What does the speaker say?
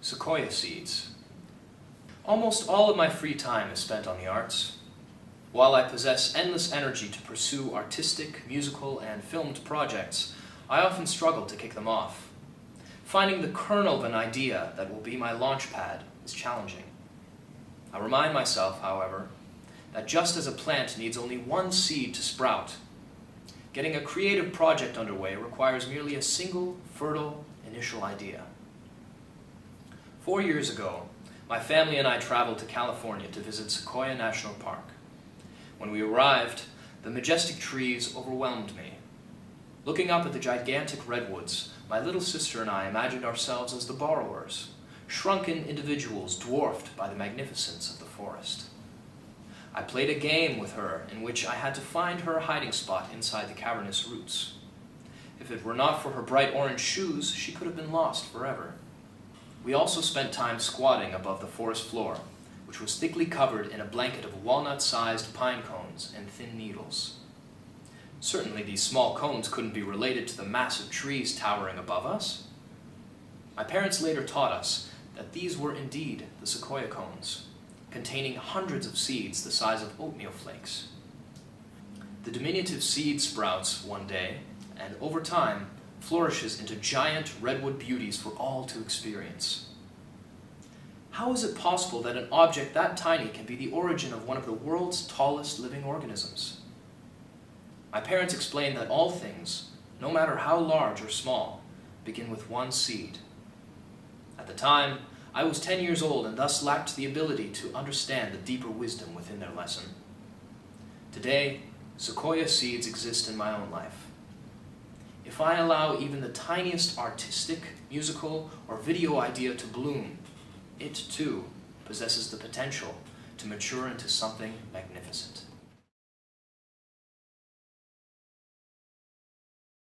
Sequoia seeds. Almost all of my free time is spent on the arts. While I possess endless energy to pursue artistic, musical, and filmed projects, I often struggle to kick them off. Finding the kernel of an idea that will be my launch pad is challenging. I remind myself, however, that just as a plant needs only one seed to sprout, getting a creative project underway requires merely a single, fertile, initial idea. 4 years ago, my family and I traveled to California to visit Sequoia National Park. When we arrived, the majestic trees overwhelmed me. Looking up at the gigantic redwoods, my little sister and I imagined ourselves as the borrowers, shrunken individuals dwarfed by the magnificence of the forest. I played a game with her in which I had to find her hiding spot inside the cavernous roots. If it were not for her bright orange shoes, she could have been lost forever. We also spent time squatting above the forest floor, which was thickly covered in a blanket of walnut-sized pine cones and thin needles. Certainly these small cones couldn't be related to the massive trees towering above us. My parents later taught us that these were indeed the sequoia cones, containing hundreds of seeds the size of oatmeal flakes. The diminutive seed sprouts one day, and over time, flourishes into giant redwood beauties for all to experience. How is it possible that an object that tiny can be the origin of one of the world's tallest living organisms? My parents explained that all things, no matter how large or small, begin with one seed. At the time, I was 10 years old and thus lacked the ability to understand the deeper wisdom within their lesson. Today, sequoia seeds exist in my own life. If I allow even the tiniest artistic, musical, or video idea to bloom, it too possesses the potential to mature into something magnificent.